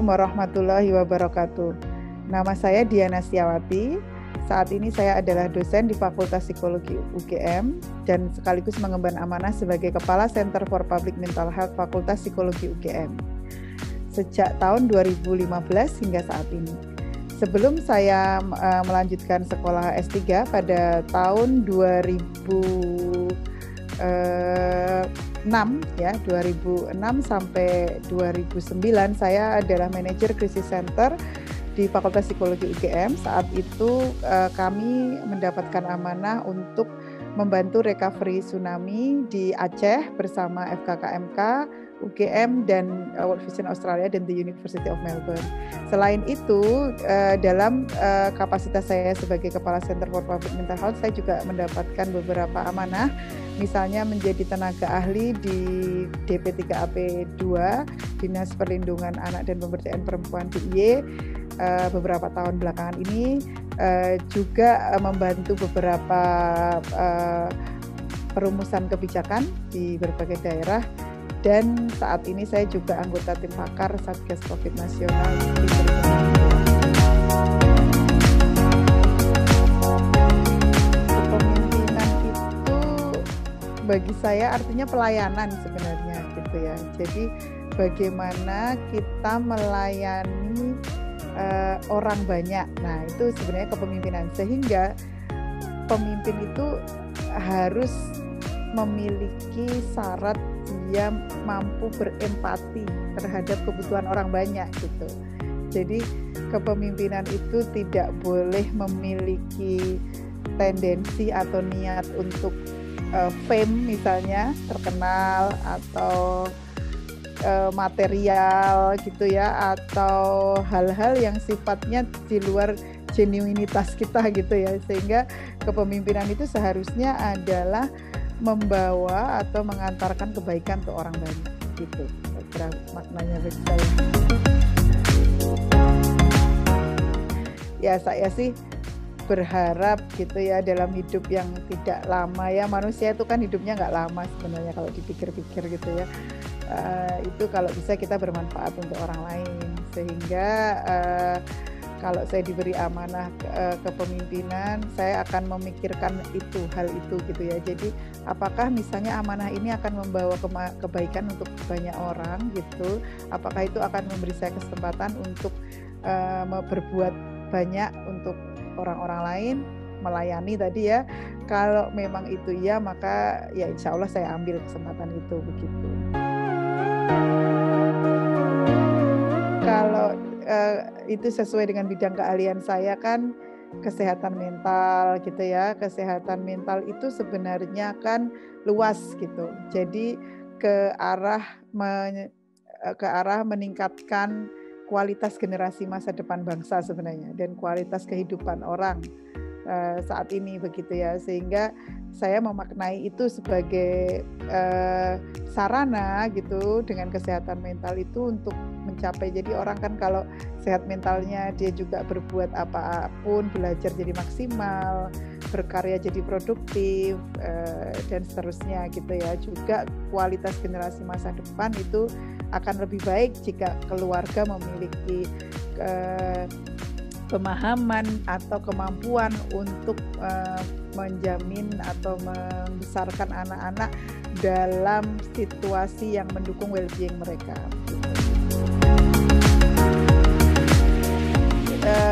Assalamualaikum warahmatullahi wabarakatuh. Nama saya Diana Setiawati. Saat ini saya adalah dosen di Fakultas Psikologi UGM dan sekaligus mengemban amanah sebagai Kepala Center for Public Mental Health Fakultas Psikologi UGM sejak tahun 2015 hingga saat ini. Sebelum saya melanjutkan sekolah S3 pada tahun 2006 sampai 2009 saya adalah manajer krisis center di Fakultas Psikologi UGM. Saat itu kami mendapatkan amanah untuk membantu recovery tsunami di Aceh bersama FKKMK, UGM, dan World Vision Australia dan the University of Melbourne. Selain itu, dalam kapasitas saya sebagai Kepala Center for Public Mental Health, saya juga mendapatkan beberapa amanah, misalnya menjadi tenaga ahli di DP3AP 2, Dinas Perlindungan Anak dan Pemberdayaan Perempuan DIY, beberapa tahun belakangan ini, juga membantu beberapa perumusan kebijakan di berbagai daerah, dan saat ini saya juga anggota tim pakar Satgas Covid Nasional di Kepemimpinan itu bagi saya artinya pelayanan sebenarnya gitu ya. Jadi bagaimana kita melayani orang banyak. Nah, itu sebenarnya kepemimpinan, sehingga pemimpin itu harus memiliki syarat dia mampu berempati terhadap kebutuhan orang banyak gitu. Jadi kepemimpinan itu tidak boleh memiliki tendensi atau niat untuk fame misalnya, terkenal atau material gitu ya, atau hal-hal yang sifatnya di luar genuinitas kita gitu ya. Sehingga kepemimpinan itu seharusnya adalah membawa atau mengantarkan kebaikan ke orang banyak gitu. Kira maknanya bagi saya. Ya, saya sih berharap gitu ya, dalam hidup yang tidak lama ya, manusia itu kan hidupnya nggak lama sebenarnya kalau dipikir-pikir gitu ya. Itu kalau bisa kita bermanfaat untuk orang lain, sehingga kalau saya diberi amanah kepemimpinan, saya akan memikirkan hal itu gitu ya. Jadi apakah misalnya amanah ini akan membawa kebaikan untuk banyak orang gitu, apakah itu akan memberi saya kesempatan untuk berbuat banyak untuk orang-orang lain, melayani tadi ya. Kalau memang itu ya, maka ya insya Allah saya ambil kesempatan itu begitu. Kalau itu sesuai dengan bidang keahlian saya kan kesehatan mental gitu ya. Kesehatan mental itu sebenarnya kan luas gitu. Jadi ke arah meningkatkan kualitas generasi masa depan bangsa sebenarnya, dan kualitas kehidupan orang saat ini begitu ya. Sehingga saya memaknai itu sebagai sarana gitu, dengan kesehatan mental itu untuk mencapai, jadi orang kan kalau sehat mentalnya dia juga berbuat apapun, belajar jadi maksimal, berkarya jadi produktif, dan seterusnya gitu ya. Juga kualitas generasi masa depan itu akan lebih baik jika keluarga memiliki pemahaman atau kemampuan untuk menjamin atau membesarkan anak-anak dalam situasi yang mendukung well-being mereka.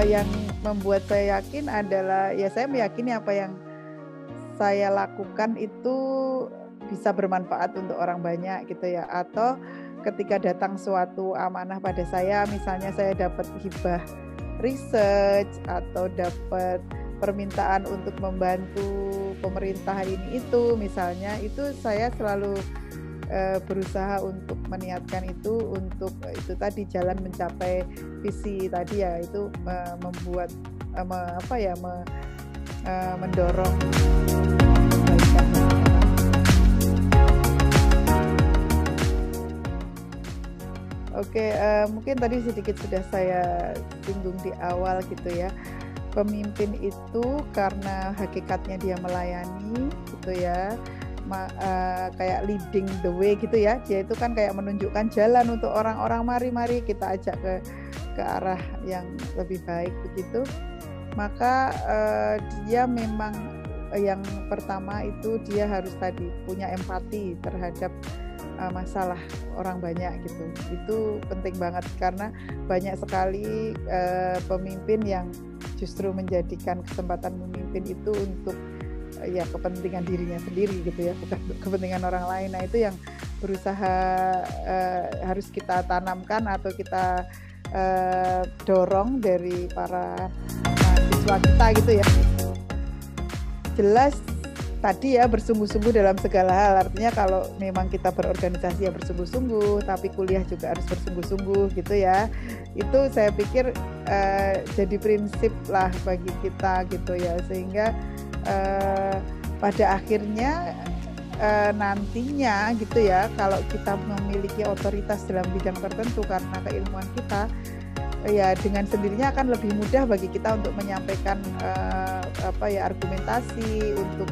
Yang membuat saya yakin adalah, ya saya meyakini apa yang saya lakukan itu bisa bermanfaat untuk orang banyak gitu ya. Atau ketika datang suatu amanah pada saya, misalnya saya dapat hibah research atau dapat permintaan untuk membantu pemerintah ini itu misalnya, itu saya selalu berusaha untuk meniatkan itu untuk itu tadi, jalan mencapai visi tadi ya, itu membuat mendorong kebaikan. Oke, mungkin tadi sedikit sudah saya singgung di awal gitu ya. Pemimpin itu karena hakikatnya dia melayani gitu ya, kayak leading the way gitu ya. Dia itu kan kayak menunjukkan jalan untuk orang-orang, mari kita ajak ke ke arah yang lebih baik begitu, maka dia memang yang pertama itu dia harus tadi punya empati terhadap masalah orang banyak gitu. Itu penting banget karena banyak sekali pemimpin yang justru menjadikan kesempatan memimpin itu untuk ya kepentingan dirinya sendiri gitu ya, bukan untuk kepentingan orang lain. Nah itu yang berusaha harus kita tanamkan atau kita dorong dari para mahasiswa kita gitu ya. Jelas tadi ya bersungguh-sungguh dalam segala hal, artinya kalau memang kita berorganisasi ya bersungguh-sungguh, tapi kuliah juga harus bersungguh-sungguh gitu ya. Itu saya pikir jadi prinsip lah bagi kita gitu ya, sehingga pada akhirnya nantinya gitu ya, kalau kita memiliki otoritas dalam bidang tertentu karena keilmuan kita, ya dengan sendirinya akan lebih mudah bagi kita untuk menyampaikan argumentasi untuk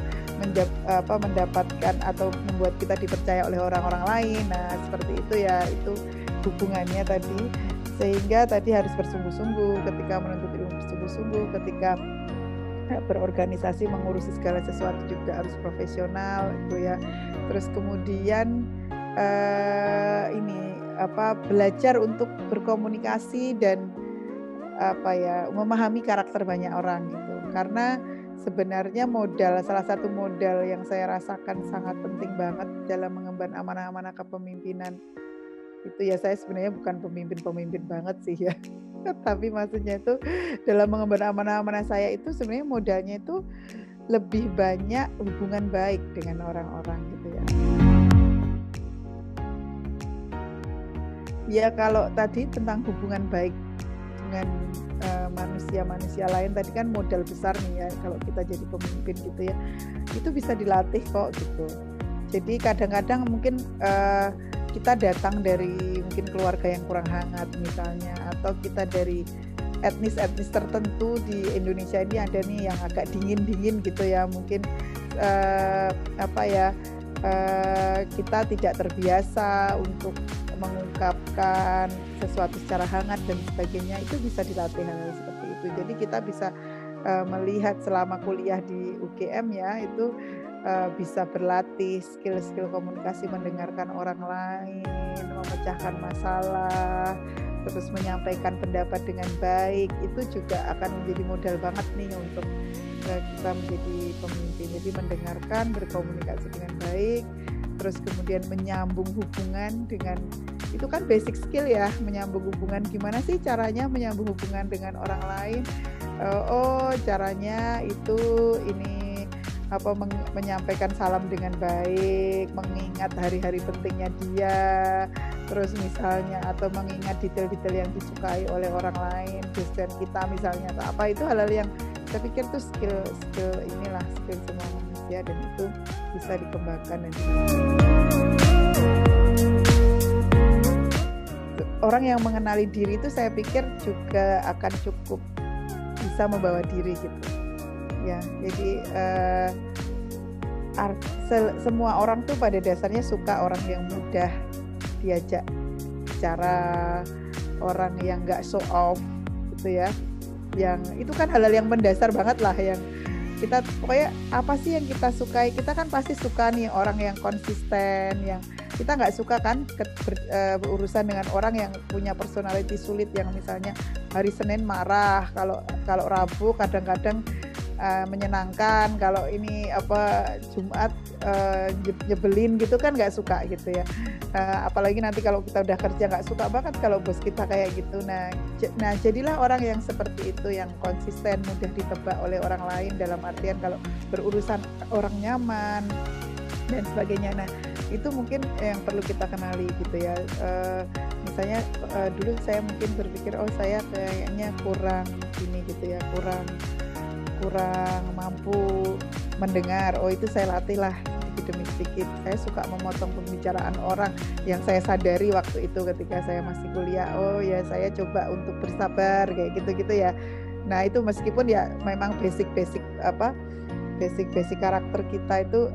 mendapatkan atau membuat kita dipercaya oleh orang-orang lain. Nah seperti itu ya, itu hubungannya tadi, sehingga tadi harus bersungguh-sungguh ketika menuntut ilmu, bersungguh-sungguh ketika berorganisasi mengurusi segala sesuatu juga harus profesional itu ya. Terus kemudian belajar untuk berkomunikasi dan memahami karakter banyak orang gitu, karena sebenarnya salah satu modal yang saya rasakan sangat penting banget dalam mengemban amanah-amanah kepemimpinan itu ya, saya sebenarnya bukan pemimpin banget sih ya, tapi maksudnya itu dalam mengemban amanah-amanah saya itu sebenarnya modalnya itu lebih banyak hubungan baik dengan orang-orang gitu ya. Ya kalau tadi tentang hubungan baik dengan manusia-manusia lain tadi kan modal besar nih ya, kalau kita jadi pemimpin gitu ya, itu bisa dilatih kok gitu. Jadi kadang-kadang mungkin kita datang dari mungkin keluarga yang kurang hangat misalnya, atau kita dari etnis tertentu di Indonesia ini ada nih yang agak dingin gitu ya, mungkin kita tidak terbiasa untuk mengungkapkan sesuatu secara hangat dan sebagainya. Itu bisa dilatih hal seperti itu. Jadi kita bisa melihat selama kuliah di UGM ya, itu bisa berlatih skill-skill komunikasi, mendengarkan orang lain, memecahkan masalah, terus menyampaikan pendapat dengan baik. Itu juga akan menjadi modal banget nih untuk kita menjadi pemimpin. Jadi mendengarkan, berkomunikasi dengan baik, terus kemudian menyambung hubungan dengan, itu kan basic skill ya, menyambung hubungan. Gimana sih caranya menyambung hubungan dengan orang lain? Caranya itu ini menyampaikan salam dengan baik, mengingat hari-hari pentingnya dia, terus misalnya atau mengingat detail-detail yang disukai oleh orang lain, dosen kita misalnya atau apa. Itu hal-hal yang saya pikir tuh skill semua manusia, dan itu bisa dikembangkan. Dan orang yang mengenali diri itu saya pikir juga akan cukup bisa membawa diri gitu ya. Jadi semua orang tuh pada dasarnya suka orang yang mudah diajak bicara, orang yang nggak show off gitu ya. Yang itu kan hal-hal yang mendasar banget lah, yang kita pokoknya apa sih yang kita sukai. Kita kan pasti suka nih orang yang konsisten, yang kita nggak suka kan berurusan dengan orang yang punya personality sulit, yang misalnya hari Senin marah, kalau Rabu kadang-kadang menyenangkan, kalau ini Jumat nyebelin gitu kan, nggak suka gitu ya. Apalagi nanti kalau kita udah kerja nggak suka banget kalau bos kita kayak gitu. Nah jadilah orang yang seperti itu, yang konsisten, mudah ditebak oleh orang lain, dalam artian kalau berurusan orang nyaman dan sebagainya. Nah itu mungkin yang perlu kita kenali gitu ya. Misalnya dulu saya mungkin berpikir saya kayaknya kurang ini gitu ya, kurang mampu mendengar. Itu saya latih lah sedikit demi sedikit. Saya suka memotong pembicaraan orang, yang saya sadari waktu itu ketika saya masih kuliah. Ya saya coba untuk bersabar kayak gitu ya. Nah itu meskipun ya memang basic basic karakter kita itu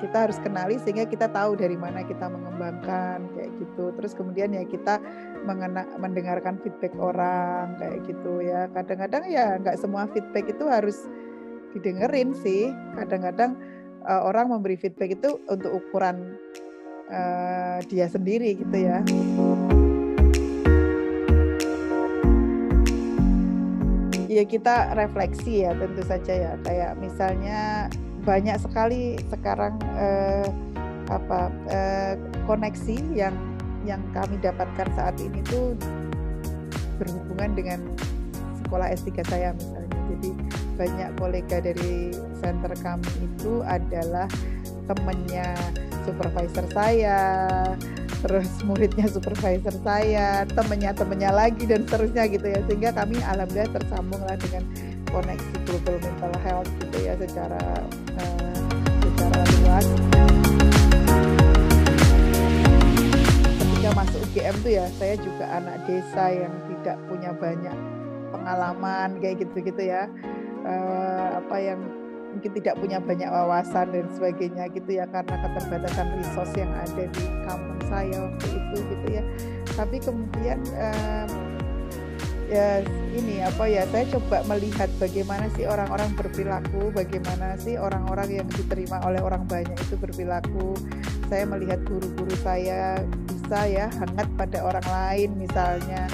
kita harus kenali sehingga kita tahu dari mana kita mengembangkan kayak gitu. Terus kemudian ya kita mendengarkan feedback orang kayak gitu ya. Kadang-kadang ya nggak semua feedback itu harus didengerin sih. Kadang-kadang orang memberi feedback itu untuk ukuran dia sendiri gitu ya. Ya kita refleksi ya tentu saja ya, kayak misalnya banyak sekali sekarang koneksi yang kami dapatkan saat ini tuh berhubungan dengan sekolah S3 saya misalnya. Jadi banyak kolega dari center kami itu adalah temannya supervisor saya, terus muridnya supervisor saya, temennya lagi dan seterusnya gitu ya, sehingga kami alhamdulillah tersambung lah dengan koneksi global mental health gitu ya secara luas. Ketika masuk UGM tuh ya, saya juga anak desa yang tidak punya banyak pengalaman kayak gitu-gitu ya, yang mungkin tidak punya banyak wawasan dan sebagainya gitu ya, karena keterbatasan resource yang ada di kampung saya waktu itu gitu ya. Tapi kemudian saya coba melihat bagaimana sih orang-orang berperilaku, bagaimana sih orang-orang yang diterima oleh orang banyak itu berperilaku. Saya melihat guru-guru saya bisa ya hangat pada orang lain misalnya,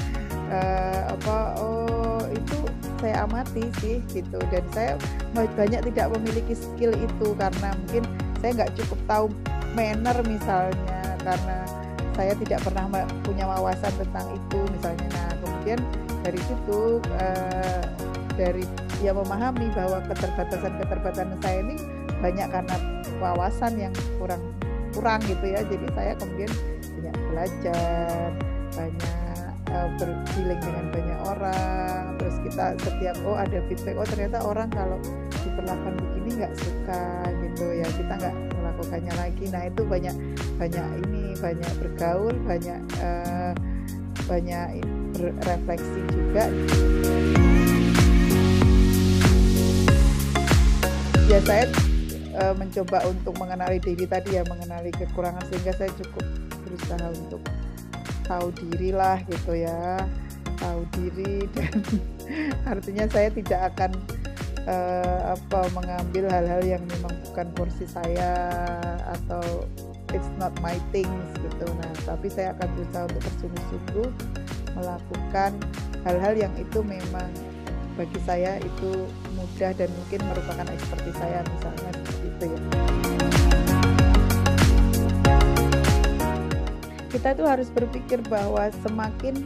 itu saya amati sih gitu, dan saya banyak tidak memiliki skill itu karena mungkin saya nggak cukup tahu manner misalnya, karena saya tidak pernah punya wawasan tentang itu misalnya. Nah kemudian dari situ dari memahami bahwa keterbatasan saya ini banyak karena wawasan yang kurang gitu ya. Jadi saya kemudian banyak belajar, banyak berdealing dengan banyak orang, terus kita setiap ada feedback, ternyata orang kalau diperlakukan begini nggak suka gitu ya, kita nggak melakukannya lagi. Nah itu banyak bergaul, banyak berefleksi juga. Ya saya mencoba untuk mengenali diri tadi ya, mengenali kekurangan, sehingga saya cukup berusaha untuk tahu diri lah gitu ya, tahu diri, dan artinya saya tidak akan mengambil hal-hal yang memang bukan porsi saya atau it's not my things gitu. Nah tapi saya akan berusaha untuk bersungguh-sungguh melakukan hal-hal yang itu memang bagi saya itu mudah dan mungkin merupakan ekspertis saya misalnya seperti itu ya. Kita tuh harus berpikir bahwa semakin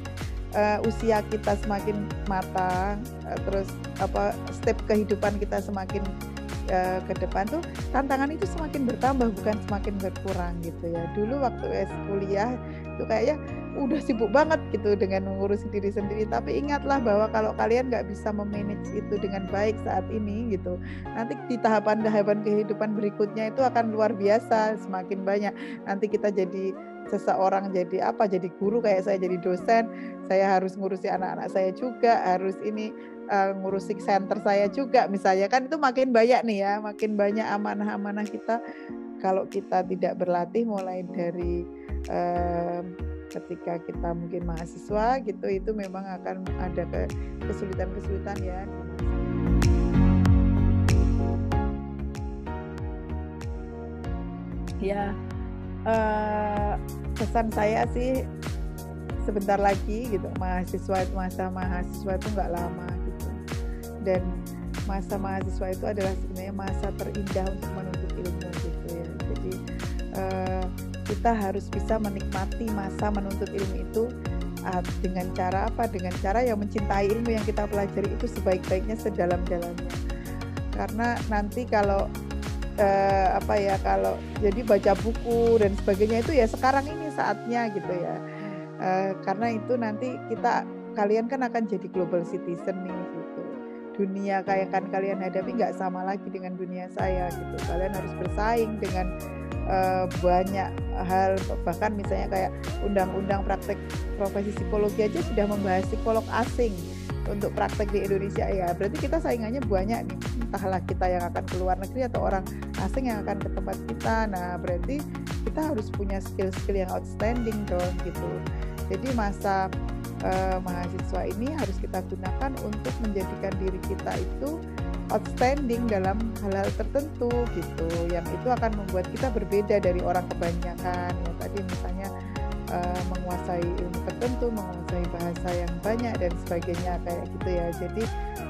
usia kita semakin matang, terus step kehidupan kita semakin ke depan tuh tantangan itu semakin bertambah bukan semakin berkurang gitu ya. Dulu waktu kuliah itu kayaknya udah sibuk banget gitu dengan mengurusi diri sendiri, tapi ingatlah bahwa kalau kalian nggak bisa memanage itu dengan baik saat ini gitu, nanti di tahapan-tahapan kehidupan berikutnya itu akan luar biasa, semakin banyak. Nanti kita jadi seseorang, jadi guru, kayak saya jadi dosen, saya harus ngurusi anak-anak saya juga, harus ngurusi center saya juga misalnya, kan itu makin banyak nih ya, makin banyak amanah-amanah kita kalau kita tidak berlatih mulai dari ketika kita mungkin mahasiswa gitu, itu memang akan ada kesulitan-kesulitan ya. Ya, pesan saya sih sebentar lagi gitu, masa mahasiswa itu nggak lama gitu, dan masa mahasiswa itu adalah sebenarnya masa terindah untuk menuntut ilmu gitu ya. Jadi kita harus bisa menikmati masa menuntut ilmu itu dengan cara apa? Dengan cara yang mencintai ilmu yang kita pelajari itu sebaik-baiknya, sedalam-dalamnya. Karena nanti kalau kalau jadi baca buku dan sebagainya itu ya sekarang ini saatnya gitu ya. Karena itu nanti kalian kan akan jadi global citizen nih gitu. Dunia kayak kan kalian hadapi nggak sama lagi dengan dunia saya gitu. Kalian harus bersaing dengan banyak hal, bahkan misalnya kayak undang-undang praktek profesi psikologi aja sudah membahas psikolog asing untuk praktek di Indonesia, ya berarti kita saingannya banyak nih, entahlah kita yang akan ke luar negeri atau orang asing yang akan ke tempat kita. Nah berarti kita harus punya skill-skill yang outstanding dong gitu. Jadi masa mahasiswa ini harus kita gunakan untuk menjadikan diri kita itu outstanding dalam hal-hal tertentu gitu, yang itu akan membuat kita berbeda dari orang kebanyakan yang tadi misalnya menguasai ilmu tertentu, menguasai bahasa yang banyak dan sebagainya kayak gitu ya. Jadi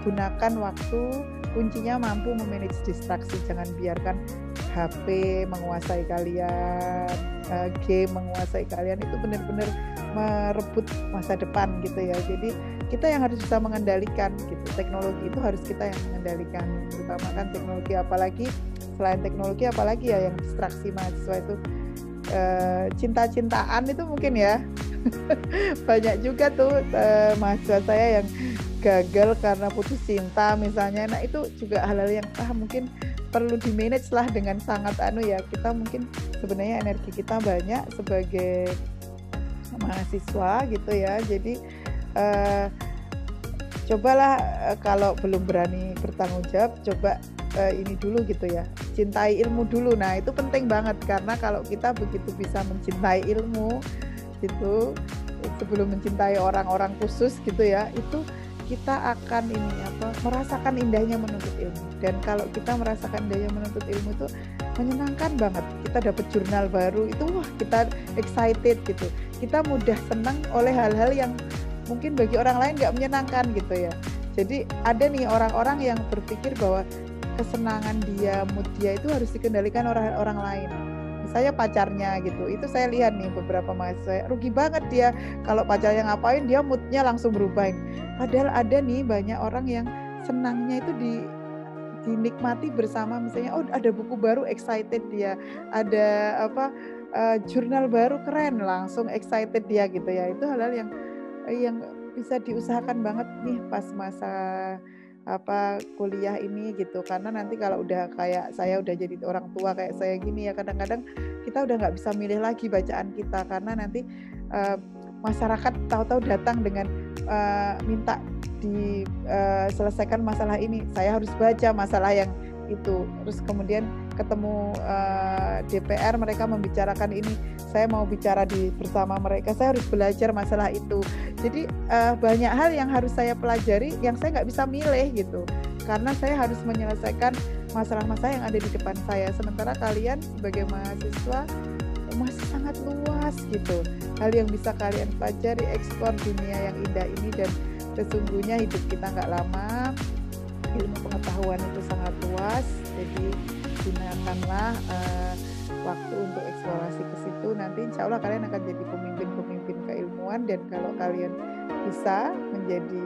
gunakan waktu, kuncinya mampu memanage distraksi, jangan biarkan HP menguasai kalian, game menguasai kalian, itu benar-benar merebut masa depan gitu ya. Jadi kita yang harus bisa mengendalikan gitu, teknologi itu harus kita yang mengendalikan, terutama kan teknologi, apalagi selain teknologi apalagi ya yang distraksi mahasiswa itu cinta-cintaan itu mungkin ya. Banyak juga tuh mahasiswa saya yang gagal karena putus cinta misalnya. Nah itu juga hal-hal yang mungkin perlu di manage lah dengan sangat ya. Kita mungkin sebenarnya energi kita banyak sebagai mahasiswa gitu ya. Jadi cobalah kalau belum berani bertanggung jawab, coba ini dulu gitu ya, cintai ilmu dulu. Nah itu penting banget, karena kalau kita begitu bisa mencintai ilmu gitu sebelum mencintai orang-orang khusus gitu ya, itu kita akan merasakan indahnya menuntut ilmu. Dan kalau kita merasakan indahnya menuntut ilmu itu menyenangkan banget. Kita dapat jurnal baru itu kita excited gitu. Kita mudah senang oleh hal-hal yang mungkin bagi orang lain nggak menyenangkan gitu ya. Jadi ada nih orang-orang yang berpikir bahwa kesenangan dia, mood dia itu harus dikendalikan orang lain. Misalnya pacarnya gitu. Itu saya lihat nih beberapa mahasiswa, rugi banget dia kalau pacarnya ngapain dia moodnya langsung berubah. Padahal ada nih banyak orang yang senangnya itu dinikmati bersama, misalnya ada buku baru excited dia, ada jurnal baru keren langsung excited dia gitu ya. Itu hal-hal yang bisa diusahakan banget nih pas masa kuliah ini gitu, karena nanti kalau udah kayak saya udah jadi orang tua kayak saya gini ya, kadang-kadang kita udah nggak bisa milih lagi bacaan kita, karena nanti masyarakat tahu-tahu datang dengan minta diselesaikan masalah ini, saya harus baca masalah yang itu, terus kemudian ketemu DPR mereka membicarakan ini, saya mau bicara bersama mereka, saya harus belajar masalah itu. Jadi banyak hal yang harus saya pelajari yang saya nggak bisa milih gitu, karena saya harus menyelesaikan masalah-masalah yang ada di depan saya. Sementara kalian sebagai mahasiswa masih sangat luas gitu, hal yang bisa kalian pelajari, eksplor dunia yang indah ini. Dan sesungguhnya hidup kita nggak lama, ilmu pengetahuan itu sangat luas, jadi gunakanlah waktu untuk eksplorasi ke situ. Nanti insya Allah kalian akan jadi pemimpin-pemimpin keilmuan, dan kalau kalian bisa menjadi